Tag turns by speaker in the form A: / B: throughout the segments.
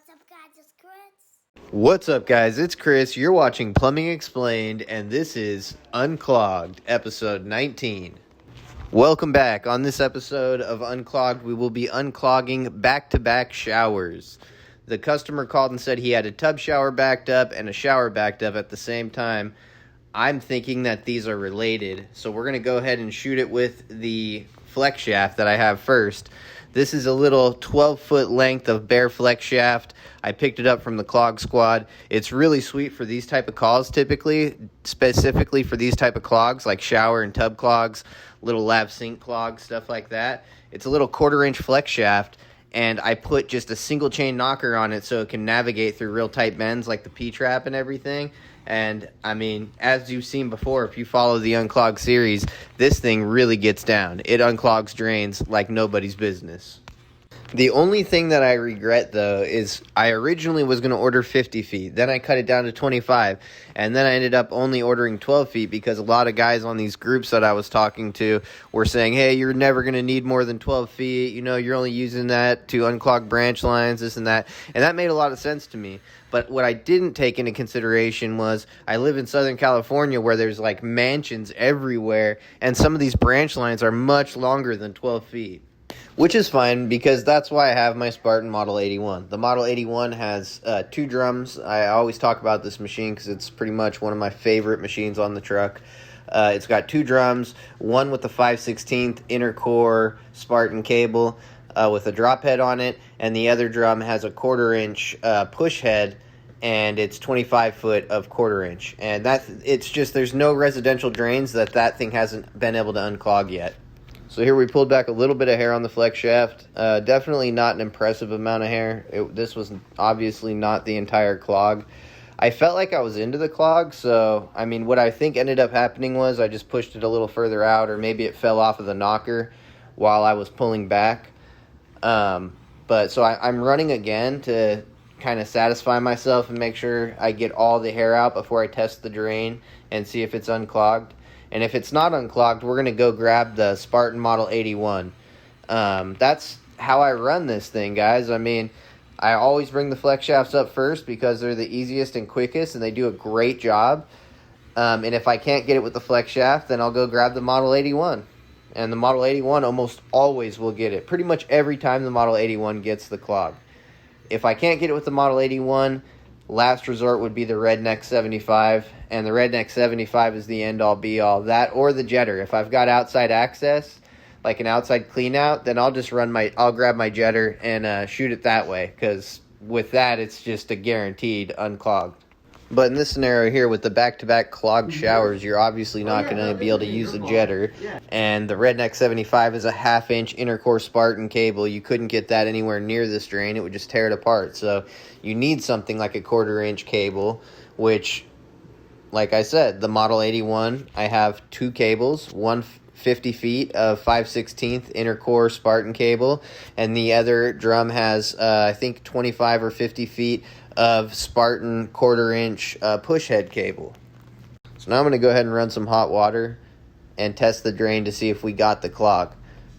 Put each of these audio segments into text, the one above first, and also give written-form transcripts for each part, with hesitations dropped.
A: What's up, guys? It's Chris.
B: What's up, guys? It's Chris. You're watching Plumbing Explained, and this is Unclogged, episode 19. Welcome back. On this episode of Unclogged, we will be unclogging back-to-back showers. The customer called and said he had a tub shower backed up and a shower backed up at the same time. I'm thinking that these are related, so we're going to go ahead and shoot it with the Flexshaft that I have first. This is a little 12-foot length of bare Flexshaft. I picked it up from the Clog Squad. It's really sweet for these type of calls typically, specifically for these type of clogs like shower and tub clogs, little lap sink clogs, stuff like that. It's a little 1/4-inch Flexshaft, and I put just a single chain knocker on it so it can navigate through real tight bends like the P-trap and everything. And, I mean, as you've seen before, if you follow the Unclogged series, this thing really gets down. It unclogs drains like nobody's business. The only thing that I regret, though, is I originally was going to order 50 feet. Then I cut it down to 25. And then I ended up only ordering 12 feet because a lot of guys on these groups that I was talking to were saying, hey, you're never going to need more than 12 feet. You know, you're only using that to unclog branch lines, this and that. And that made a lot of sense to me. But what I didn't take into consideration was I live in Southern California where there's like mansions everywhere. And some of these branch lines are much longer than 12 feet. Which is fine because that's why I have my Spartan Model 81. The Model 81 has 2 drums. I always talk about this machine because it's pretty much one of my favorite machines on the truck. It's got 2 drums, one with the 5/16 inner core Spartan cable with a drop head on it, and the other drum has a 1/4-inch push head, and it's 25 foot of 1/4-inch. And it's just there's no residential drains that thing hasn't been able to unclog yet. So here we pulled back a little bit of hair on the Flexshaft. Definitely not an impressive amount of hair. This was obviously not the entire clog. I felt like I was into the clog, so, I mean, what I think ended up happening was I just pushed it a little further out, or maybe it fell off of the knocker while I was pulling back. I'm running again to kind of satisfy myself and make sure I get all the hair out before I test the drain and see if it's unclogged. And if it's not unclogged, we're going to go grab the Spartan Model 81. That's how I run this thing, guys. I mean, I always bring the Flexshafts up first because they're the easiest and quickest, and they do a great job. And if I can't get it with the Flexshaft, then I'll go grab the Model 81. And the Model 81 almost always will get it. Pretty much every time the Model 81 gets the clog. If I can't get it with the Model 81, last resort would be the Redneck 75, and the Redneck 75 is the end-all, be-all. That or the Jetter. If I've got outside access, like an outside clean-out, then I'll just I'll grab my Jetter and shoot it that way, because with that, it's just a guaranteed unclog. But in this scenario here, with the back-to-back clogged showers, you're obviously not going to be able to use the Jetter. And the Redneck 75 is a 1/2-inch inner-core Spartan cable. You couldn't get that anywhere near this drain. It would just tear it apart. So you need something like a 1/4-inch cable, which, like I said, the Model 81, I have 2 cables, one 50 feet of 5/16 inner core Spartan cable, and the other drum has, I think, 25 or 50 feet of Spartan 1/4-inch push head cable. So now I'm going to go ahead and run some hot water and test the drain to see if we got the clog.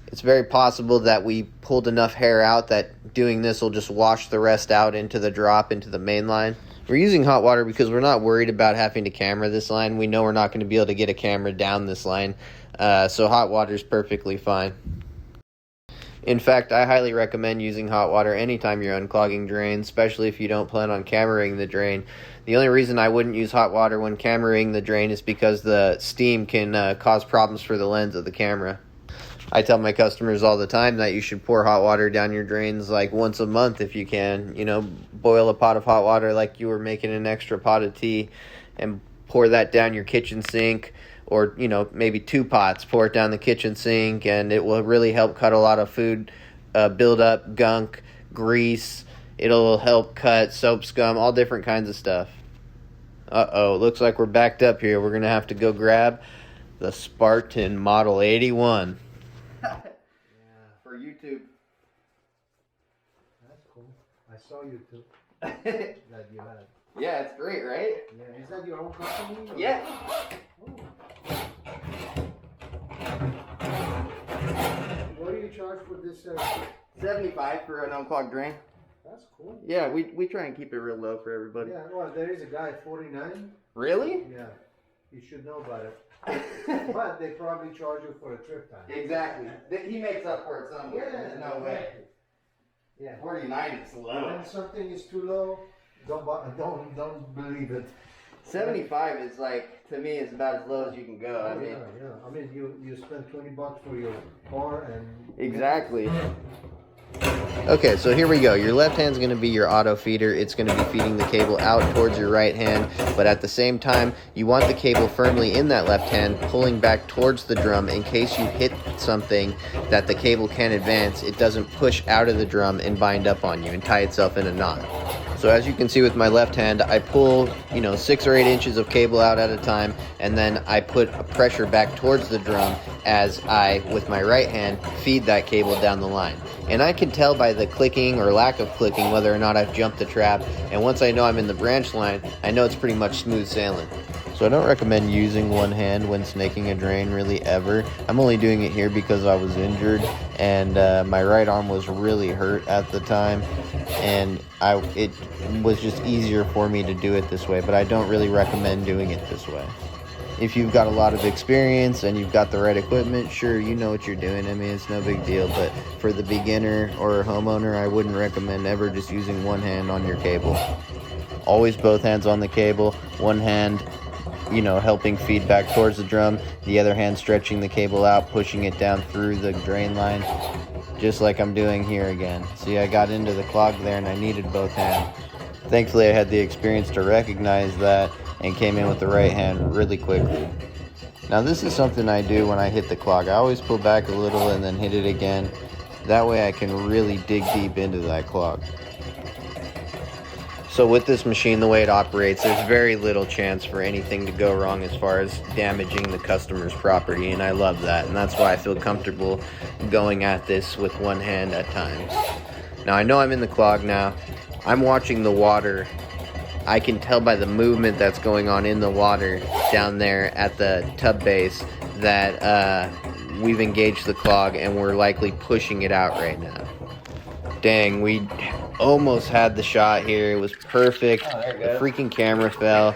B: It's very possible that we pulled enough hair out that doing this will just wash the rest out into the drop, into the main line. We're using hot water because we're not worried about having to camera this line. We know we're not going to be able to get a camera down this line, so hot water is perfectly fine. In fact, I highly recommend using hot water anytime you're unclogging drains, especially if you don't plan on cameraing the drain. The only reason I wouldn't use hot water when cameraing the drain is because the steam can cause problems for the lens of the camera. I tell my customers all the time that you should pour hot water down your drains like once a month if you can. You know, boil a pot of hot water like you were making an extra pot of tea and pour that down your kitchen sink. Or, you know, maybe 2 pots, pour it down the kitchen sink, and it will really help cut a lot of food, build up gunk, grease. It'll help cut soap scum, all different kinds of stuff. Uh-oh, looks like we're backed up here. We're going to have to go grab the Spartan Model 81. Yeah, for YouTube.
C: That's cool. I saw YouTube that you had.
B: Yeah, it's great, right?
C: Yeah, is that your own company? Or?
B: Yeah.
C: What do you charge for this?
B: 75 for an unclogged drain.
C: That's That's cool.
B: Yeah, we try and keep it real low for everybody.
C: Yeah, well, there is a guy at 49.
B: Really?
C: Yeah, you should know about it. But they probably charge you for a trip time.
B: Exactly. He makes up for it somewhere.
C: Yeah,
B: There's no way.
C: Yeah.
B: 49 is low.
C: When something is too low, don't believe it.
B: 75 is like, to me, is about as low as you can go. I mean,
C: yeah. I mean, you spend $20 for your car and.
B: exactly. Okay, so here we go. Your left hand's going to be your auto feeder. It's going to be feeding the cable out towards your right hand, but at the same time, you want the cable firmly in that left hand, pulling back towards the drum in case you hit something that the cable can advance. It doesn't push out of the drum and bind up on you and tie itself in a knot. So as you can see with my left hand, I pull, 6 or 8 inches of cable out at a time, and then I put a pressure back towards the drum as I, with my right hand, feed that cable down the line. And I can tell by the clicking or lack of clicking whether or not I've jumped the trap, and once I know I'm in the branch line, I know it's pretty much smooth sailing. So I don't recommend using one hand when snaking a drain really ever. I'm only doing it here because I was injured and my right arm was really hurt at the time, and it was just easier for me to do it this way, but I don't really recommend doing it this way. If you've got a lot of experience and you've got the right equipment, sure, you know what you're doing. I mean, it's no big deal, but for the beginner or homeowner, I wouldn't recommend ever just using one hand on your cable. Always both hands on the cable, one hand helping feed back towards the drum, the other hand stretching the cable out, pushing it down through the drain line, just like I'm doing here again. See, I got into the clog there and I needed both hands. Thankfully, I had the experience to recognize that and came in with the right hand really quickly. Now, this is something I do when I hit the clog. I always pull back a little and then hit it again. That way I can really dig deep into that clog. So with this machine, the way it operates, there's very little chance for anything to go wrong as far as damaging the customer's property, and I love that, and that's why I feel comfortable going at this with one hand at times. Now, I know I'm in the clog now. I'm watching the water. I can tell by the movement that's going on in the water down there at the tub base that we've engaged the clog and we're likely pushing it out right now. Dang, we almost had the shot here. It was perfect. The freaking camera fell.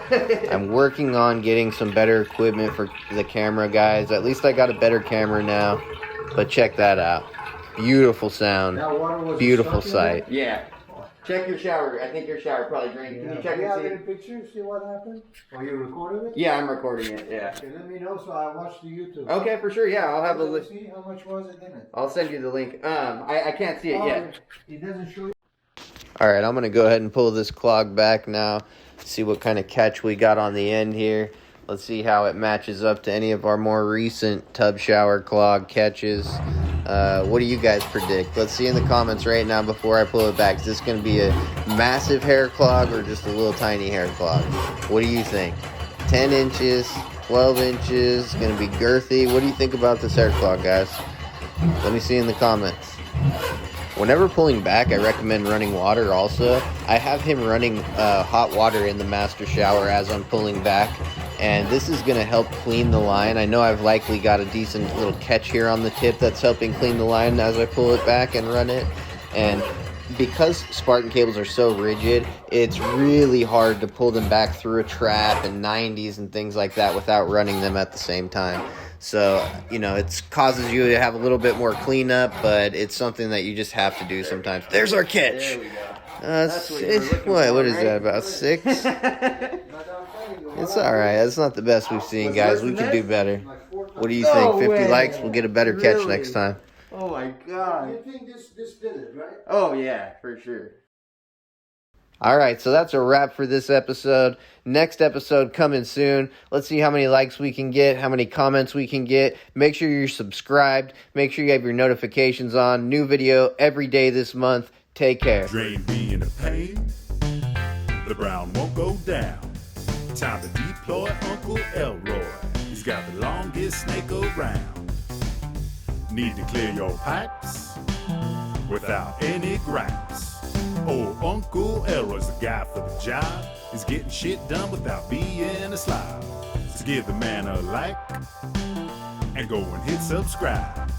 B: I'm working on getting some better equipment for the camera, guys. At least I got a better camera now. But check that out. Beautiful sound. Beautiful sight. Yeah. Check your shower. I think your shower probably drained. Can you check and see?
C: Any pictures? See what happened? Or you recorded it?
B: Yeah, I'm recording it. Yeah.
C: Okay, let me know so I watch the YouTube.
B: Okay, for sure. Yeah, I'll have a link.
C: See how much was it in it?
B: I'll send you the link. I can't see it yet.
C: It doesn't show you.
B: All right, I'm gonna go ahead and pull this clog back now. See what kind of catch we got on the end here. Let's see how it matches up to any of our more recent tub shower clog catches. What do you guys predict? Let's see in the comments right now before I pull it back. Is this going to be a massive hair clog or just a little tiny hair clog? What do you think? 10 inches, 12 inches, going to be girthy. What do you think about this hair clog, guys? Let me see in the comments. Whenever pulling back, I recommend running water also. I have him running hot water in the master shower as I'm pulling back, and this is going to help clean the line. I know I've likely got a decent little catch here on the tip that's helping clean the line as I pull it back and run it. And because Spartan cables are so rigid, it's really hard to pull them back through a trap and 90s and things like that without running them at the same time. So, it causes you to have a little bit more cleanup, but it's something that you just have to do sometimes. There's our catch. There we go. That's what is that, about 6? It's alright. That's not the best we've seen, guys. We can do better. What do you think? 50 likes, we'll get a better catch next time. Oh my god.
C: You think this did it, right?
B: Oh yeah, for sure. Alright, so that's a wrap for this episode. Next episode coming soon. Let's see how many likes we can get, how many comments we can get. Make sure you're subscribed. Make sure you have your notifications on. New video every day this month. Take care.
D: Drain being a pain, the brown won't go down. Time to deploy Uncle Elroy. He's got the longest snake around. Need to clear your pipes without any gripes. Old Uncle Elroy's the guy for the job. He's getting shit done without being a slob. So give the man a like and go and hit subscribe.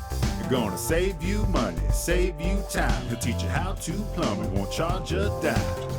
D: Gonna save you money, save you time. He'll teach you how to plumb, he won't charge a dime.